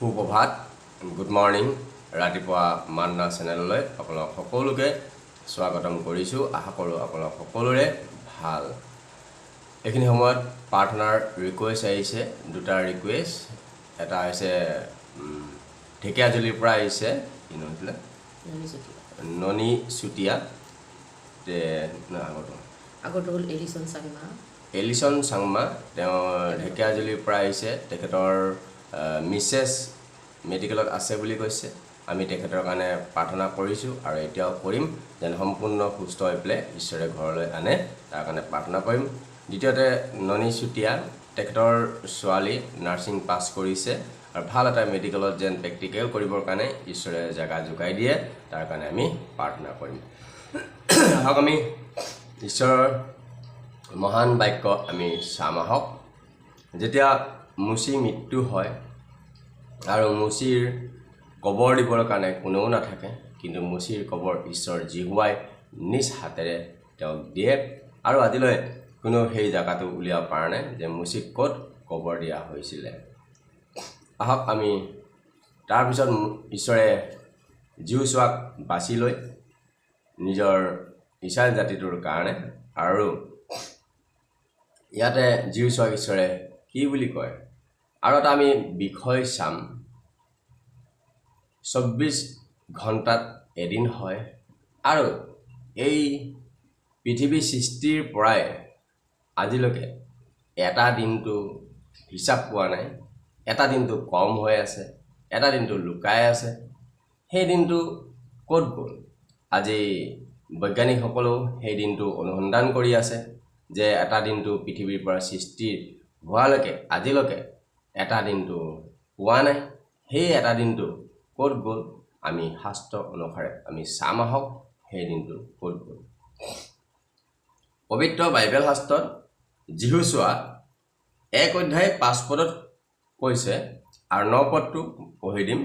সুপ্ৰভাত good morning ৰাতিপুৱা মান্না চেনেললৈ আপোনালোক সকলোকে স্বাগতম কৰিছোঁ আশা কৰোঁ আপোনালোক সকলোৰে ভাল এইখিনি সময়ত প্ৰাৰ্থনাৰ ৰিকুৱেষ্ট আহিছে দুটা ৰিকুৱেষ্ট এটা হৈছে ঢেকিয়াজুলিৰ পৰা আহিছে কি নহৈছিলে ননী চুতীয়া তে আগত হ'ল এলিছন চাংমা তেওঁ ঢেকিয়াজুলিৰ পৰা আহিছে তেখেতৰ মিছেছ মেডিকেলত আছে বুলি কৈছে আমি তেখেতৰ কাৰণে প্ৰাৰ্থনা কৰিছোঁ আৰু এতিয়াও কৰিম যেন সম্পূৰ্ণ সুস্থ হৈ পেলাই ঈশ্বৰে ঘৰলৈ আনে তাৰ কাৰণে প্ৰাৰ্থনা কৰিম দ্বিতীয়তে ননী চুতীয়া তেখেতৰ ছোৱালী নাৰ্ছিং পাছ কৰিছে আৰু ভাল এটা মেডিকেলত যেন প্ৰেক্টিকেল কৰিবৰ কাৰণে ঈশ্বৰে জাগা যোগাই দিয়ে তাৰ কাৰণে আমি প্ৰাৰ্থনা কৰিম আহক আমি ঈশ্বৰৰ মহান বাক্য আমি চাম আহক যেতিয়া মুচি মৃত্যু হয় আৰু মুচিৰ কবৰ দিবৰ কাৰণে কোনেও নাথাকে কিন্তু মুচিৰ কবৰ ঈশ্বৰ জিহুৱাই নিজ হাতেৰে তেওঁক দিয়ে আৰু আজিলৈ কোনো সেই জাগাটো উলিয়াব পৰা নাই যে মুচিক ক'ত কবৰ দিয়া হৈছিলে আহক আমি তাৰপিছত ঈশ্বৰে জিহুছোৱাক বাছি লৈ নিজৰ ইছৰাইল জাতিটোৰ কাৰণে আৰু ইয়াতে জিহুছোৱাক ঈশ্বৰে কি বুলি কয় আৰু এটা আমি বিষয় চাম 24 ঘণ্টাত এদিন হয় আৰু এই পৃথিৱী সৃষ্টিৰ পৰাই আজিলৈকে এটা দিনটো হিচাপ পোৱা নাই এটা দিনটো কম হৈ আছে এটা দিনটো লুকাই আছে সেই দিনটো ক'ত গ'ল আজি বৈজ্ঞানিকসকলেও সেই দিনটো অনুসন্ধান কৰি আছে যে এটা দিনটো পৃথিৱীৰ পৰা সৃষ্টি হোৱালৈকে আজিলৈকে এটা দিনটো পোৱা নাই সেই এটা দিনটো ক'ত গ'ল আমি শাস্ত্ৰ অনুসাৰে আমি চাম আহক সেই দিনটো ক'ত গ'ল পবিত্ৰ বাইবেল শাস্ত্ৰত জিহুছোৱা 1 অধ্যায় 5 পদত কৈছে আৰু 9 পদটো পঢ়ি দিম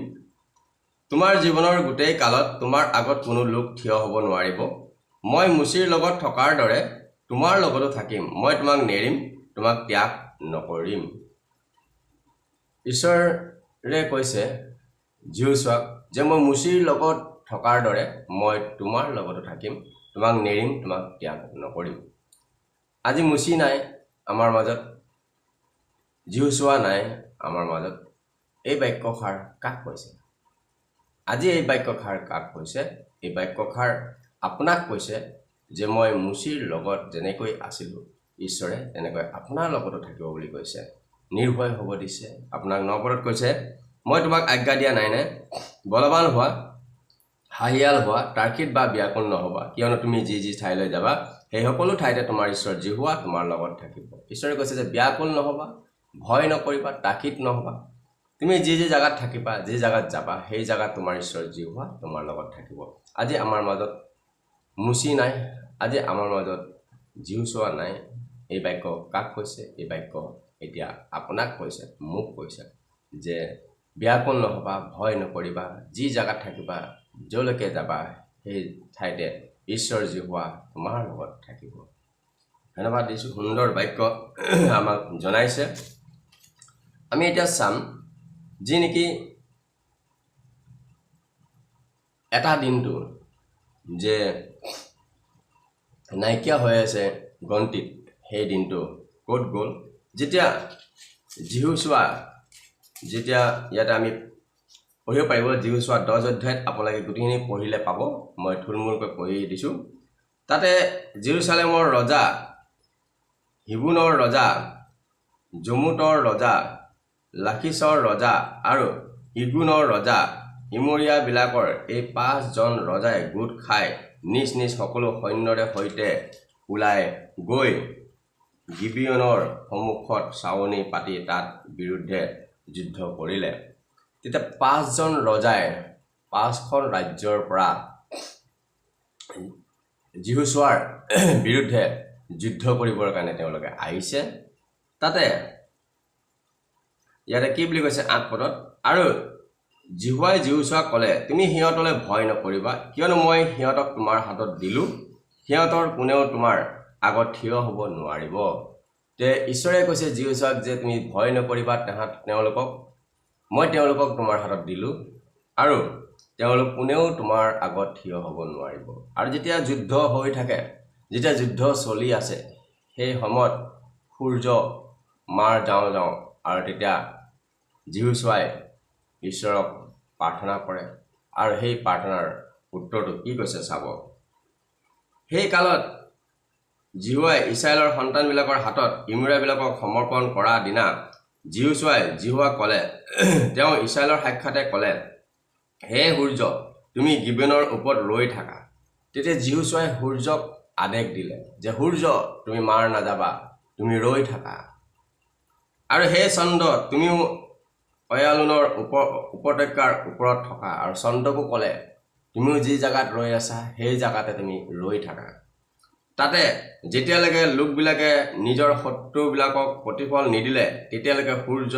তোমাৰ জীৱনৰ গোটেই কালত তোমাৰ আগত কোনো লোক থিয় হ'ব নোৱাৰিব মই মুচিৰ লগত থকাৰ দৰে তোমাৰ লগতো থাকিম মই তোমাক নেৰিম তোমাক ত্যাগ নকৰিম ঈশ্বৰে কৈছে জিহুছোৱাক যে মই মুচিৰ লগত থকাৰ দৰে মই তোমাৰ লগতো থাকিম তোমাক নেৰিম তোমাক ত্যাগ নকৰিম আজি মুচি নাই আমাৰ মাজত জিহুছোৱা নাই আমাৰ মাজত এই বাক্যষাৰ কাক কৈছে আজি এই বাক্যষাৰ কাক কৈছে এই বাক্যষাৰ আপোনাক কৈছে যে মই মুচিৰ লগত যেনেকৈ আছিলোঁ ঈশ্বৰে তেনেকৈ আপোনাৰ লগতো থাকিব বুলি কৈছে নিৰ্ভয় হ'ব দিছে আপোনাক 9 পদত কৈছে মই তোমাক আজ্ঞা দিয়া নাই নে বলৱান হোৱা হাঁহিয়াল হোৱা তাৰ্কিত বা ব্যাকুল নহবা কিয়নো তুমি যি ঠাইলৈ যাবা সেই সকলো ঠাইতে তোমাৰ ঈশ্বৰ জিহুৱা তোমাৰ লগত থাকিব ঈশ্বৰে কৈছে যে ব্যাকুল নহবা ভয় নকৰিবা তাৰ্কিত নহবা তুমি যি জাগাত থাকিবা যি জাগাত যাবা সেই জাগাত তোমাৰ ঈশ্বৰ জিহুৱা তোমাৰ লগত থাকিব আজি আমাৰ মাজত মুচি নাই আজি আমাৰ মাজত জিহুছোৱা নাই এই বাক্য কাক কৈছে এই বাক্য এতিয়া আপোনাক কৈছে মোক কৈছে যে ব্যাকুল নহবা ভয় নকৰিবা যি জাগাত থাকিবা যলৈকে যাবা সেই ঠাইতে ঈশ্বৰ জিহুৱা তোমাৰ লগত থাকিব ধন্যবাদ দিছোঁ সুন্দৰ বাক্য আমাক জনাইছে আমি এতিয়া চাম যি নেকি এটা দিনটো যে নাইকিয়া হৈ আছে গন্তিত সেই দিনটো ক'ত গ'ল যেতিয়া জিহুছোৱা যেতিয়া ইয়াতে আমি পঢ়িব পাৰিব জিহুছোৱা 10 অধ্যায়ত আপোনালোকে গোটেইখিনি পঢ়িলে পাব মই থুলমূলকৈ পঢ়ি দিছোঁ তাতে জেৰুচালেমৰ ৰজা হিবুনৰ ৰজা জমুতৰ ৰজা লাখিছৰ ৰজা আৰু ইগুনৰ ৰজা ইমৰিয়াবিলাকৰ এই 5জন ৰজাই গোট খাই নিজ নিজ সকলো সৈন্যৰে সৈতে ওলাই গৈ গিবিয়নৰ সন্মুখত ছাউনি পাতি তাত বিৰুদ্ধে যুদ্ধ কৰিলে তেতিয়া 5জন ৰজাই 5খন ৰাজ্যৰ পৰা জিহুছোৱাৰ বিৰুদ্ধে যুদ্ধ কৰিবৰ কাৰণে তেওঁলোকে আহিছে তাতে ইয়াতে কি বুলি কৈছে 8 পদত আৰু জিহুৱাই জিহুছোৱাক ক'লে তুমি সিহঁতলৈ ভয় নকৰিবা কিয়নো মই সিহঁতক তোমাৰ হাতত দিলোঁ সিহঁতৰ কোনেও তোমাৰ আগত থিয় হ'ব নোৱাৰিব তে ঈশ্বৰে কৈছে জিহুছোৱাক যে তুমি ভয় নকৰিবা তেওঁলোকক মই তেওঁলোকক তোমাৰ হাতত দিলোঁ আৰু তেওঁলোক কোনেও তোমাৰ আগত থিয় হ'ব নোৱাৰিব। আৰু যেতিয়া যুদ্ধ হৈ থাকে, যেতিয়া যুদ্ধ চলি আছে, সেই সময়ত সূৰ্য মাৰ যাওঁ যাওঁ আৰু তেতিয়া জিহুচোৱাই ঈশ্বৰক প্ৰাৰ্থনা কৰে আৰু সেই প্ৰাৰ্থনাৰ উত্তৰটো কি কৈছে চাব। সেই কালত জিহুৱাই ইছৰাইলৰ সন্তানবিলাকৰ হাতত ইমৰাবিলাকক সমৰ্পণ কৰা দিনা জিহুচোৱাই জিহুৱাক ক'লে, তেওঁ ইছৰাইলৰ সাক্ষাতে ক'লে, হে সূৰ্য, তুমি গিবেনৰ ওপৰত ৰৈ থাকা। তেতিয়া জিহুচোৱাই সূৰ্যক আদেশ দিলে যে সূৰ্য, তুমি মাৰ নাযাবা, তুমি ৰৈ থাকা। আৰু হে চন্দ্ৰ, তুমিও অয়ালুনৰ উপত্যকাৰ ওপৰত থকা। আৰু চন্দ্ৰকো ক'লে, তুমিও যি জেগাত ৰৈ আছা সেই জেগাতে তুমি ৰৈ থাকা। তাতে যেতিয়ালৈকে লোকবিলাকে নিজৰ শত্ৰুবিলাকক প্ৰতিফল নিদিলে তেতিয়ালৈকে সূৰ্য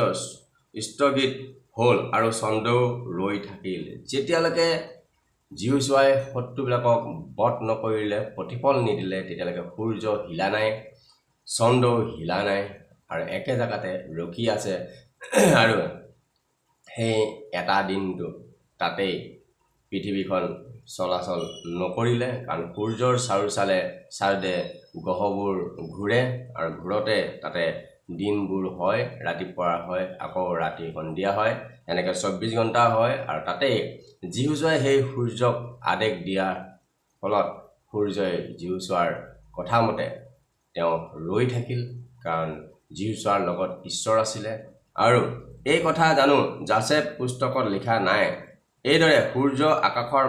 স্থগিত হ'ল আৰু চন্দ্ৰও ৰৈ থাকিল। যেতিয়ালৈকে জিহুচোৱাই শত্ৰুবিলাকক বধ নকৰিলে, প্ৰতিফল নিদিলে, তেতিয়ালৈকে সূৰ্য হিলা নাই, চন্দ্ৰও হিলা নাই আৰু একে জেগাতে ৰখি আছে। আৰু সেই এটা দিনটো তাতেই পৃথিৱীখন চলাচল নকৰিলে, কাৰণ সূৰ্যৰ চাৰিওদে গ্ৰহবোৰ ঘূৰে আৰু ঘূৰতে তাতে দিনবোৰ হয়, ৰাতিপুৱা হয়, আকৌ ৰাতি সন্ধিয়া হয়, এনেকৈ 24 ঘণ্টা হয়। আৰু তাতেই জিহুচোৱাই সেই সূৰ্যক আদেশ দিয়াৰ ফলত সূৰ্যই জিহুচোৱাৰ কথা মতে তেওঁ ৰৈ থাকিল, কাৰণ জিহুচোৱাৰ লগত ঈশ্বৰ আছিলে। আৰু এই কথা জানো জাচেফ পুস্তকত লিখা নাই। এইদৰে সূৰ্য আকাশৰ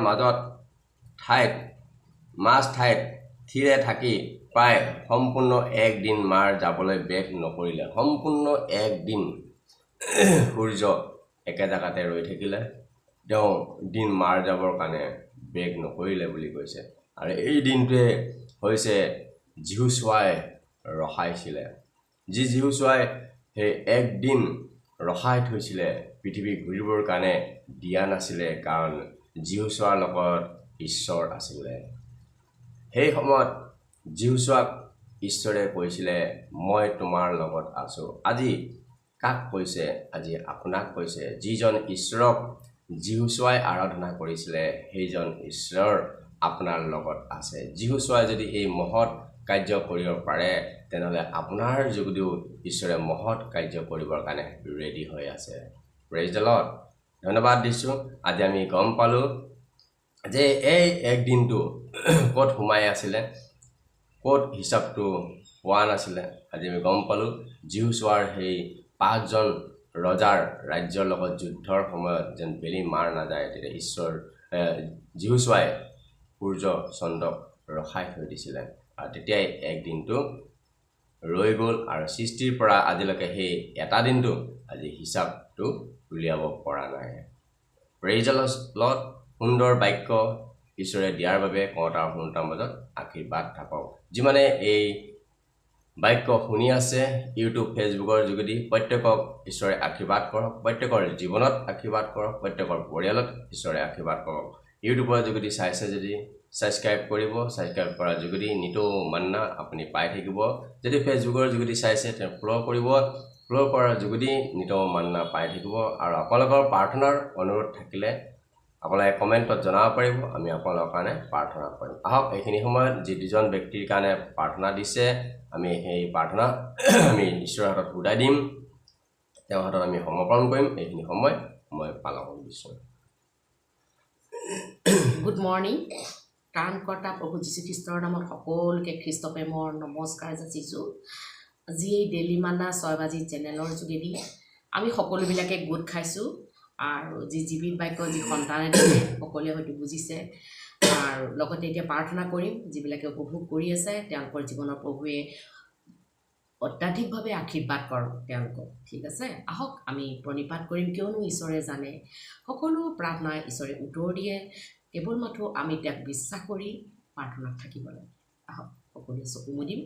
মাজ ঠাইত থিৰে থাকি প্ৰায় সম্পূৰ্ণ একদিন মাৰ যাবলৈ বেগ নকৰিলে। সম্পূৰ্ণ একদিন সূৰ্য একে জেগাতে ৰৈ থাকিলে, তেওঁ দিন মাৰ যাবৰ কাৰণে বেগ নকৰিলে বুলি কৈছে। আৰু এই দিনটোৱে হৈছে জিহুচোৱাই ৰখাইছিলে, যি জিহুচোৱাই সেই একদিন ৰখাই থৈছিলে, পৃথিৱী ঘূৰিবৰ কাৰণে দিয়া নাছিলে, কাৰণ জিহুচোৱাৰ লগত ঈশ্বৰ আছিলে। সেই সময়ত জিহুচোৱাক ঈশ্বৰে কৈছিলে, মই তোমাৰ লগত আছোঁ। আজি কাক কৈছে? আজি আপোনাক কৈছে। যিজন ঈশ্বৰক জিহুচোৱাই আৰাধনা কৰিছিলে, সেইজন ঈশ্বৰ আপোনাৰ লগত আছে। জিহুচোৱাই যদি এই মহৎ কাৰ্য কৰিব পাৰে, তেনেহ'লে আপোনাৰ যোগেদিও ঈশ্বৰে মহৎ কাৰ্য কৰিবৰ কাৰণে ৰেডি হৈ আছে। Praise the lord. ধন্যবাদ দিছোঁ। আজি আমি গম পালোঁ যে এই একদিনটো ক'ত সোমাই আছিলে, ক'ত হিচাপটো হোৱা নাছিলে। আজি আমি গম পালোঁ জিহুচোৱাৰ সেই 5জন ৰজাৰ ৰাজ্যৰ লগত যুদ্ধৰ সময়ত যেন বেলি মাৰ নাযায়, তেতিয়া জিহুচোৱাই সূৰ্য চন্দ্ৰক ৰখাই থৈ দিছিলে। আৰু তেতিয়াই একদিনটো ৰৈ গ'ল। আৰু সৃষ্টিৰ পৰা আজিলৈকে সেই এটা দিনটো আজি হিচাপটো উলিয়াব পৰা নাই। Praise the lord. সুন্দৰ বাক্য ঈশ্বৰে দিয়াৰ বাবে কওঁতাৰ শুনতাৰ মাজত আশীৰ্বাদ থাকক। যিমানে এই বাক্য শুনি আছে ইউটিউব ফেচবুকৰ যোগেদি, প্ৰত্যেকক ঈশ্বৰে আশীৰ্বাদ কৰক, প্ৰত্যেকৰ জীৱনত আশীৰ্বাদ কৰক, প্ৰত্যেকৰ পৰিয়ালত ঈশ্বৰে আশীৰ্বাদ কৰক। ইউটিউবৰ যোগেদি চাইছে যদি ছাবস্ক্ৰাইব কৰিব, ছাবস্ক্ৰাইব কৰাৰ যোগেদি নিতৌ মান্না আপুনি পাই থাকিব। যদি ফেচবুকৰ যোগেদি চাইছে তেওঁ ফ'ল' কৰিব, ফ'ল' কৰাৰ যোগেদি নিতৌ মান্না পাই থাকিব। আৰু আপোনালোকৰ প্ৰাৰ্থনাৰ অনুৰোধ থাকিলে আপোনালোকে কমেণ্টত জনাব পাৰিব, আমি আপোনালোকৰ কাৰণে প্ৰাৰ্থনা কৰিম। আহক এইখিনি সময়ত যি দুজন ব্যক্তিৰ কাৰণে প্ৰাৰ্থনা দিছে, আমি সেই প্ৰাৰ্থনা আমি ঈশ্বৰৰ হাতত উদাই দিম, তেওঁৰ হাতত আমি সমৰ্পণ কৰিম। এইখিনি সময় মই পালন দিছোঁ। Good morning. ত্ৰাণকৰ্তা প্ৰভু যীশুখ্ৰীষ্টৰ নামত সকলোকে খ্ৰীষ্ট প্ৰেমৰ নমস্কাৰ যাচিছোঁ। আজি এই ডেইলি মান্না 6 বাজি চেনেলৰ যোগেদি আমি সকলোবিলাকে গোট খাইছোঁ। আৰু যি জীৱিত বাক্য যি সন্তানে দিছে সকলোৱে হয়তো বুজিছে। আৰু লগতে এতিয়া প্ৰাৰ্থনা কৰিম, যিবিলাকে উপভোগ কৰি আছে তেওঁলোকৰ জীৱনৰ প্ৰভুৱে অত্যাধিকভাৱে আশীৰ্বাদ কৰক তেওঁলোকক। ঠিক আছে, আহক আমি প্ৰণিপাত কৰিম, কিয়নো ঈশ্বৰে জানে সকলো প্ৰাৰ্থনা ঈশ্বৰে উত্তৰ দিয়ে, কেৱল মাথো আমি তেওঁক বিশ্বাস কৰি প্ৰাৰ্থনাত থাকিব লাগে। আহক সকলোৱে চকু মুদিম।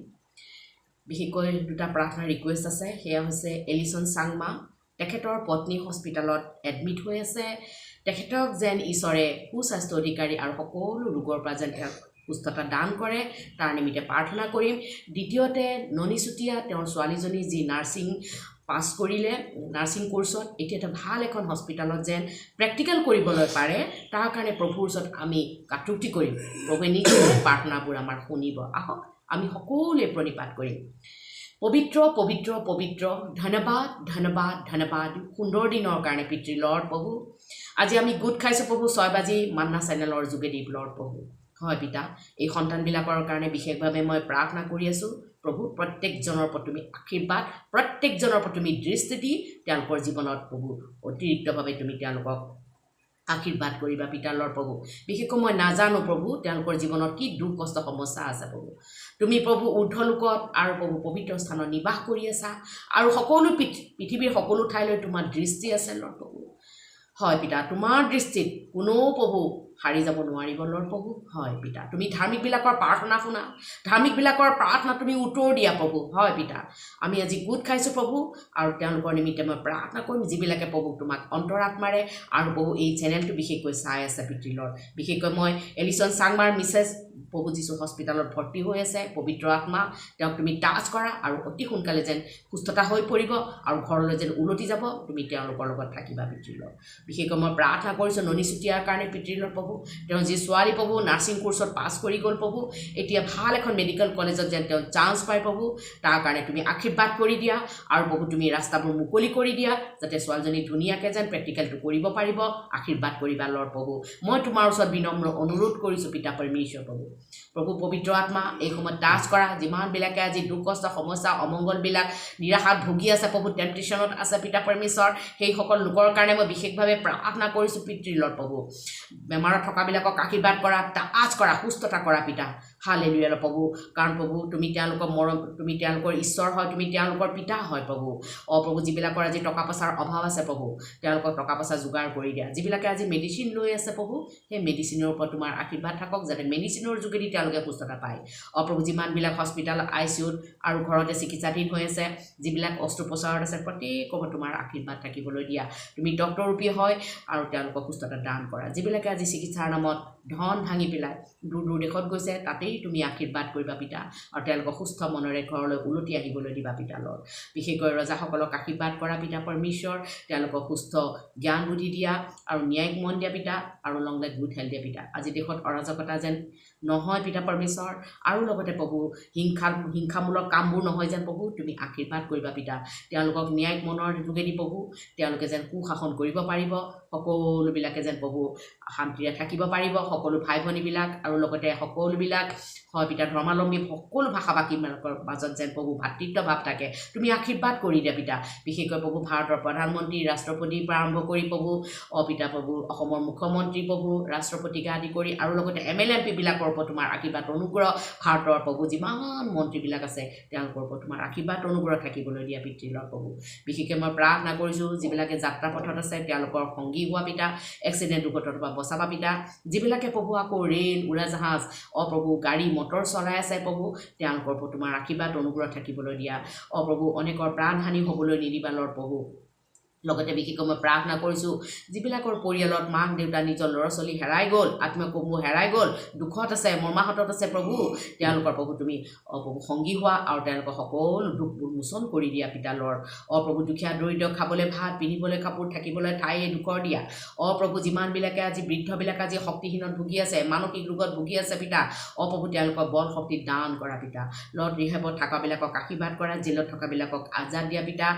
বিশেষকৈ 2টা প্ৰাৰ্থনাৰ ৰিকুৱেষ্ট আছে। সেয়া হৈছে এলিছন চাংমা, তেখেতৰ পত্নী হস্পিটেলত এডমিট হৈ আছে, তেখেতক যেন ঈশ্বৰে সুস্বাস্থ্য অধিকাৰী আৰু সকলো ৰোগৰ পৰা যেন তেওঁক সুস্থতা দান কৰে, তাৰ নিমিত্তে প্ৰাৰ্থনা কৰিম। দ্বিতীয়তে ননী চুতীয়া, তেওঁৰ ছোৱালীজনী যি নাৰ্ছিং পাছ কৰিলে নাৰ্ছিং কোৰ্ছত এতিয়া এটা ভাল এখন হস্পিটেলত যেন প্ৰেক্টিকেল কৰিবলৈ পাৰে তাৰ কাৰণে প্ৰভুৰ ওচৰত আমি কাটুক্তি কৰিম প্ৰভুৱে নিশ্চয় প্ৰাৰ্থনাবোৰ আমাৰ শুনিব আহক আমি সকলোৱে প্ৰণিপাত কৰিম পবিত্ৰ পবিত্ৰ পবিত্ৰ ধন্যবাদ ধন্যবাদ ধন্যবাদ সুন্দৰ দিনৰ কাৰণে পিতৃ লৰ্ড প্ৰভু আজি আমি গোট খাইছোঁ প্ৰভু 6 বাজি মান্না চেনেলৰ যোগেদি লৰ্ড প্ৰভু হয় পিতা এই সন্তানবিলাকৰ কাৰণে বিশেষভাৱে মই প্ৰাৰ্থনা কৰি আছোঁ প্ৰভু প্ৰত্যেকজনৰ ওপৰত তুমি আশীৰ্বাদ প্ৰত্যেকজনৰ ওপৰত তুমি দৃষ্টি দি তেওঁলোকৰ জীৱনত প্ৰভু অতিৰিক্তভাৱে তুমি তেওঁলোকক আশীৰ্বাদ কৰিবা পিতা লৰ্ড প্ৰভু বিশেষকৈ মই নাজানো প্ৰভু তেওঁলোকৰ জীৱনত কি দুখ কষ্ট সমস্যা আছে প্ৰভু তুমি প্ৰভু ঊৰ্ধ্বলোকত আৰু প্ৰভু পবিত্ৰ স্থানত নিবাস কৰি আছা আৰু সকলো পৃথিৱীৰ সকলো ঠাইলৈ তোমাৰ দৃষ্টি আছে লৰ্ড প্ৰভু হয় পিতা তোমাৰ দৃষ্টিত কোনো প্ৰভু হাৰি যাব নোৱাৰিব লৰ্ড প্ৰভু হয় পিতা তুমি ধাৰ্মিকবিলাকৰ প্ৰাৰ্থনা শুনা ধাৰ্মিকবিলাকৰ প্ৰাৰ্থনা তুমি উত্তৰ দিয়া প্ৰভু হয় পিতা আমি আজি গোট খাইছোঁ প্ৰভু আৰু তেওঁলোকৰ নিমিত্তে মই প্ৰাৰ্থনা কৰিম যিবিলাকে প্ৰভু তোমাক অন্তৰাত্মাৰে আৰু প্ৰভু এই চেনেলটো বিশেষকৈ চাই আছে পিতৃ লৰ্ড বিশেষকৈ মই এলিছন চাংমাৰ মিছেছ প্ৰভু যীশু হস্পিটেলত ভৰ্তি হৈ আছে পবিত্ৰ আত্মা তেওঁক তুমি টাচ কৰা আৰু অতি সোনকালে যেন সুস্থতা হৈ পৰিব আৰু ঘৰলৈ যেন উলটি যাব তুমি তেওঁলোকৰ লগত থাকিবা পিতৃ লৰ্ড বিশেষকৈ মই প্ৰাৰ্থনা কৰিছোঁ ননী চুতীয়াৰ কাৰণে পিতৃ লৰ্ড প্ৰভু তেওঁ যি ছোৱালী প্ৰভু নাৰ্ছিং কোৰ্ছত পাছ কৰি গ'ল প্ৰভু এতিয়া ভাল এখন মেডিকেল কলেজত যেন তেওঁ চান্স পায় প্ৰভু তাৰ কাৰণে তুমি আশীৰ্বাদ কৰি দিয়া আৰু প্ৰভু তুমি ৰাস্তাবোৰ মুকলি কৰি দিয়া যাতে ছোৱালীজনী ধুনীয়াকৈ যেন প্ৰেক্টিকেলটো কৰিব পাৰিব আশীৰ্বাদ কৰিবা লৰ্ড প্ৰভু মই তোমাৰ ওচৰত বিনম্ৰ অনুৰোধ কৰিছোঁ পিতা পৰমেশ্বৰ প্ৰভু প্ৰভু পবিত্ৰ আত্মা এই সময়ত টাচ কৰা যিমানবিলাকে আজি দুখ কষ্ট সমস্যা অমংগলবিলাক নিৰাশাত ভুগি আছে প্ৰভু টেম্পটেশ্যনত আছে পিতা পৰমেশ্বৰ সেইসকল লোকৰ কাৰণে মই বিশেষভাৱে প্ৰাৰ্থনা কৰিছোঁ পিতৃ লৰ্ড প্ৰভু বেমাৰত থকাবিলাকক আশীৰ্বাদ কৰা টাচ কৰা সুস্থতা কৰা পিতা হালেলুয়া প্ৰভু কাৰণ প্ৰভু তুমি তেওঁলোকৰ মৰম তুমি তেওঁলোকৰ ঈশ্বৰ হয় তুমি তেওঁলোকৰ পিতা হয় প্ৰভু প্ৰভু যিবিলাকৰ আজি টকা পইচাৰ অভাৱ আছে প্ৰভু তেওঁলোকক টকা পইচা যোগাৰ কৰি দিয়া যিবিলাকে আজি মেডিচিন লৈ আছে প্ৰভু সেই মেডিচিনৰ ওপৰত তোমাৰ আশীৰ্বাদ থাকক যাতে মেডিচিনৰ যোগেদি তেওঁলোকে সুস্থতা পায় প্ৰভু যিমানবিলাক হস্পিটেল ICUত আৰু ঘৰতে চিকিৎসাধীন হৈ আছে যিবিলাক অস্ত্ৰোপচাৰত আছে প্ৰত্যেককে তোমাৰ আশীৰ্বাদ থাকিবলৈ দিয়া তুমি ডক্তৰ ৰূপী হয় আৰু তেওঁলোকক সুস্থতা দান কৰা যিবিলাকে আজি চিকিৎসাৰ নামত ধন ভাঙি পেলাই দূৰ দূৰ দেশত গৈছে তাতেই তুমি আশীৰ্বাদ কৰিবা পিতা আৰু তেওঁলোকক সুস্থ মনেৰে ঘৰলৈ উলটি আহিবলৈ দিবা পিতা লৰ্ড বিশেষকৈ ৰজাসকলক আশীৰ্বাদ কৰা পিতা পৰমেশ্বৰ তেওঁলোকক সুস্থ জ্ঞান বুদ্ধি দিয়া আৰু ন্যায়িক মন দিয়া পিতা আৰু লং লাইফ গুড হেল্থ দিয়া পিতা আজি দেশত অৰাজকতা যেন নহয় পিতা পৰমেশ্বৰ আৰু লগতে প্ৰভু হিংসামূলক কামবোৰ নহয় যেন প্ৰভু তুমি আশীৰ্বাদ কৰিবা পিতা তেওঁলোকক ন্যায়িক মনৰ যোগেদি প্ৰভু তেওঁলোকে যেন সুশাসন কৰিব পাৰিব সকলোবিলাকে যেন প্ৰভু শান্তিৰে থাকিব পাৰিব সকলো ভাই ভনীবিলাক আৰু লগতে সকলোবিলাক হয় পিতা ধৰ্মাৱলম্বী সকলো ভাষা ভাষীবিলাকৰ মাজত যেন প্ৰভু ভাতৃত্ব ভাৱ থাকে তুমি আশীৰ্বাদ কৰি দিয়া পিতা বিশেষকৈ প্ৰভু ভাৰতৰ প্ৰধানমন্ত্ৰী ৰাষ্ট্ৰপতিৰ পৰা আৰম্ভ কৰি প্ৰভু পিতা প্ৰভু অসমৰ মুখ্যমন্ত্ৰী প্ৰভু ৰাষ্ট্ৰপতিকে আদি কৰি আৰু লগতে MLA MPবিলাকৰ ওপৰত তোমাৰ আশীৰ্বাদ অনুগ্ৰহ ভাৰতৰ প্ৰভু যিমান মন্ত্ৰীবিলাক আছে তেওঁলোকৰ ওপৰত তোমাৰ আশীৰ্বাদ অনুগ্ৰহ থাকিবলৈ দিয়া পিতৃ লৰ্ড প্ৰভু বিশেষকৈ মই প্ৰাৰ্থনা কৰিছোঁ যিবিলাকে যাত্ৰা পথত আছে তেওঁলোকৰ সংগী হোৱা পিতা এক্সিডেণ্ট দুৰ্ঘটনাৰ পৰা বচাবা পিতা যিবিলাকে প্ৰভু আকৌ ৰেল উৰাজাহাজ প্ৰভু গাড়ী মটৰ চলাই আছে প্ৰভু তেওঁলোকৰ ওপৰত তোমাৰ আশীৰ্বাদ অনুগ্ৰহ থাকিবলৈ দিয়া প্ৰভু অনেকৰ প্ৰাণহানি হ'বলৈ নিদিবা লৰ্ড প্ৰভু লগতে বিশেষকৈ মই প্ৰাৰ্থনা কৰিছোঁ যিবিলাকৰ পৰিয়ালত মাক দেউতা নিজৰ ল'ৰা ছোৱালী হেৰাই গ'ল আত্মীয় কুটুম্ব হেৰাই গ'ল দুখত আছে মৰ্মাহতত আছে প্ৰভু তেওঁলোকৰ প্ৰভু তুমি প্ৰভু সংগী হোৱা আৰু তেওঁলোকৰ সকলো দুখবোৰ মোচন কৰি দিয়া পিতা লৰ্ড প্ৰভু দুখীয়া দৰিদ্ৰ খাবলৈ ভাত পিন্ধিবলৈ কাপোৰ থাকিবলৈ ঠাই দুখৰ দিয়া প্ৰভু যিমানবিলাকে আজি বৃদ্ধবিলাক আজি শক্তিহীনত ভুগি আছে মানসিক ৰোগত ভুগি আছে পিতা প্ৰভু তেওঁলোকক বল শক্তি দান কৰা পিতা লৰ্ড ৰিহেবত থকাবিলাকক আশীৰ্বাদ কৰা জেলত থকাবিলাকক আজাদ দিয়া পিতা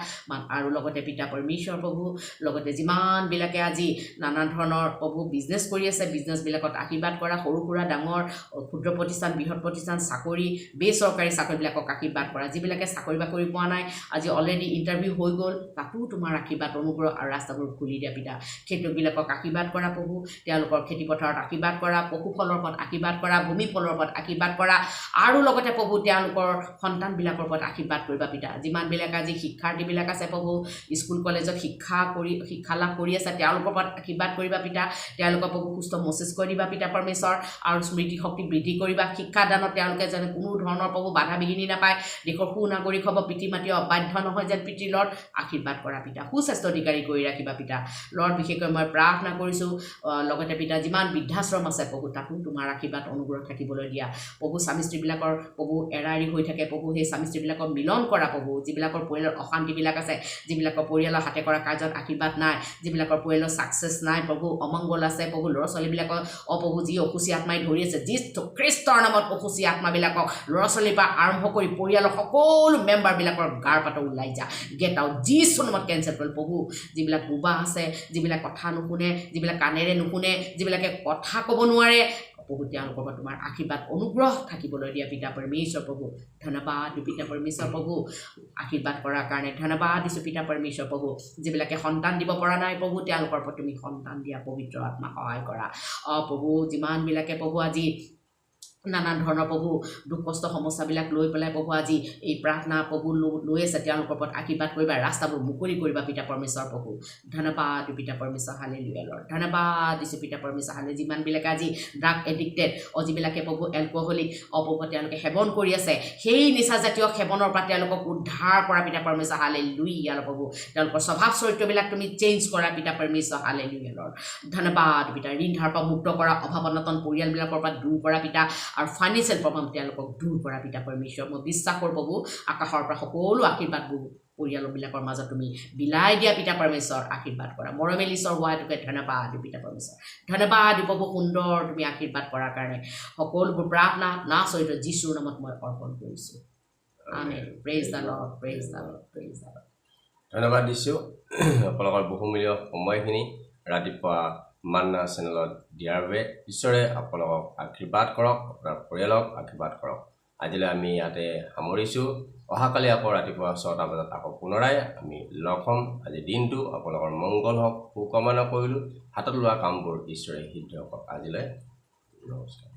আৰু লগতে পিতা পৰমেশ্বৰ প্ৰভু লগতে যিমানবিলাকে আজি নানা ধৰণৰ প্ৰভু বিজনেছ কৰি আছে বিজনেছবিলাকত আশীৰ্বাদ কৰা সৰু সুৰা ডাঙৰ ক্ষুদ্ৰ প্ৰতিষ্ঠান বৃহৎ প্ৰতিষ্ঠান চাকৰি বেচৰকাৰী চাকৰিবিলাকক আশীৰ্বাদ কৰা যিবিলাকে চাকৰি বাকৰি পোৱা নাই আজি অলৰেডি ইণ্টাৰভিউ হৈ গ'ল তাতো তোমাৰ আশীৰ্বাদ অনুগ্ৰহ আৰু ৰাস্তাবোৰ খুলি দিয়া পিতা খেতিয়কবিলাকক আশীৰ্বাদ কৰা প্ৰভু তেওঁলোকৰ খেতিপথাৰত আশীৰ্বাদ কৰা পশুফলৰ ওপৰত আশীৰ্বাদ কৰা ভূমিফলৰ ওপৰত আশীৰ্বাদ কৰা আৰু লগতে প্ৰভু তেওঁলোকৰ সন্তানবিলাকৰ ওপৰত আশীৰ্বাদ কৰিবা পিতা যিমানবিলাক আজি শিক্ষাৰ্থীবিলাক আছে প্ৰভু স্কুল কলেজত শিক্ষা লাভ কৰি আছে তেওঁলোকৰ ওপৰত আশীৰ্বাদ কৰিবা পিতা তেওঁলোকৰ প্ৰভু সুস্থ মস্তিষ্ক কৰি দিবা পিতা পৰমেশ্বৰ আৰু স্মৃতি শক্তি বৃদ্ধি কৰিবা শিক্ষাদানত তেওঁলোকে যেন কোনো ধৰণৰ প্ৰভু বাধা বিঘিনি নাপায় দেশৰ সুনাগৰিক হ'ব পিতৃ মাতৃ অবাধ্য নহয় যেন পিতৃ লৰ্ড আশীৰ্বাদ কৰা পিতা সুস্বাস্থ্য অধিকাৰী কৰি ৰাখিবা পিতা লৰ্ড বিশেষকৈ মই প্ৰাৰ্থনা কৰিছোঁ লগতে পিতা যিমান বৃদ্ধাশ্ৰম আছে প্ৰভু তাতো তোমাৰ আশীৰ্বাদ অনুগ্ৰহ থাকিবলৈ দিয়া প্ৰভু স্বামী স্ত্ৰীবিলাকৰ প্ৰভু এৰাৰি হৈ থাকে প্ৰভু সেই স্বামী স্ত্ৰীবিলাকৰ মিলন কৰা প্ৰভু যিবিলাকৰ পৰিয়ালৰ অশান্তিবিলাক আছে যিবিলাকৰ পৰিয়ালৰ হাতে কৰা কাৰ্যত আশীৰ্বাদ নাই যিবিলাকৰ পৰিয়ালৰ ছাকচেছ নাই প্ৰভু অমংগল আছে প্ৰভু ল'ৰা ছোৱালীবিলাকৰ প্ৰভু যি অসুচী আত্মাই ধৰি আছে যীশু খ্ৰীষ্টৰ নামত অসুচী আত্মাবিলাকক ল'ৰা ছোৱালীৰ পৰা আৰম্ভ কৰি পৰিয়ালৰ সকলো মেম্বাৰবিলাকৰ গাৰ পাতৰ ওলাই যা গেট আউট যীশুৰ নামত কেঞ্চেল কৰিল প্ৰভু যিবিলাক বোবা আছে যিবিলাক কথা নুশুনে যিবিলাক কাণেৰে নুশুনে যিবিলাকে কথা ক'ব নোৱাৰে প্ৰভু তেওঁলোকৰ পৰা তোমাৰ আশীৰ্বাদ অনুগ্ৰহ থাকিবলৈ দিয়া পিতা পৰমেশ্বৰ প্ৰভু ধন্যবাদ পিতা পৰমেশ্বৰ প্ৰভু আশীৰ্বাদ কৰাৰ কাৰণে ধন্যবাদ দিছোঁ পিতা পৰমেশ্বৰ প্ৰভু যিবিলাকে সন্তান দিব পৰা নাই প্ৰভু তেওঁলোকৰ ওপৰত তুমি সন্তান দিয়া পবিত্ৰ আত্মা সহায় কৰা প্ৰভু যিমানবিলাকে প্ৰভু আজি নানান ধৰণৰ প্ৰভু দুখ কষ্ট সমস্যাবিলাক লৈ পেলাই প্ৰভু আজি এই প্ৰাৰ্থনা প্ৰভু লৈ আছে তেওঁলোকৰ ওপৰত আশীৰ্বাদ কৰিবা ৰাস্তাবোৰ মুকলি কৰিবা পিতা পৰমেশ্বৰ প্ৰভু ধন্যবাদ পিতা পৰমেশ্বৰ হালেলুয়া লৰ্ড ধন্যবাদ দিছোঁ পিতা পৰমেশ্বৰ হালে যিমানবিলাকে আজি ড্ৰাগ এডিক্টেড যিবিলাকে প্ৰভু এলকহলিক প্ৰভু তেওঁলোকে সেৱন কৰি আছে সেই নিচাজাতীয় সেৱনৰ পৰা তেওঁলোকক উদ্ধাৰ কৰা পিতা পৰমেশ্বৰ হালেলুয়া প্ৰভু তেওঁলোকৰ স্বভাৱ চৰিত্ৰবিলাক তুমি চেঞ্জ কৰা পিতা পৰমেশ্বৰ হালেলুয়া লৰ্ড ধন্যবাদ পিতা ঋণ ধাৰৰ পৰা মুক্ত কৰা অভাৱ অনাটন পৰিয়ালবিলাকৰ পৰা দূৰ কৰা পিতা আৰু ফাইনেন্সিয়েল প্ৰব্লেম তেওঁলোকক দূৰ কৰা পিতা পৰমেশ্বৰ মই বিশ্বাস কৰোঁ প্ৰভু আকাশৰ পৰা সকলো আশীৰ্বাদবোৰ পৰিয়ালবিলাকৰ মাজত তুমি বিলাই দিয়া পিতা পৰমেশ্বৰ আশীৰ্বাদ কৰা মৰমেল ঈশ্বৰ হোৱা হেতুকে ধন্যবাদ পিতা পৰমেশ্বৰ ধন্যবাদ প্ৰভু সুন্দৰ তুমি আশীৰ্বাদ কৰাৰ কাৰণে সকলোবোৰ প্ৰাৰ্থনা নাচ সহিত যীশুৰ নামত মই অৰ্পণ কৰিছোঁ amen praise the lord praise the lord praise the lord ধন্যবাদ দিছোঁ আপোনালোকৰ বহুমূলীয় সময়খিনি ৰাতিপুৱা মান্না চেনেলত দিয়াৰ বাবে ঈশ্বৰে আপোনালোকক আশীৰ্বাদ কৰক আপোনাৰ পৰিয়ালক আশীৰ্বাদ কৰক আজিলৈ আমি ইয়াতে সামৰিছোঁ অহাকালি আকৌ ৰাতিপুৱা 6টা বজাত আকৌ পুনৰাই আমি লগ হ'ম আজি দিনটো আপোনালোকৰ মংগল হওক সুকামনা কৰিলোঁ হাতত লোৱা কামবোৰ ঈশ্বৰে সিদ্ধ কৰক আজিলৈ নমস্কাৰ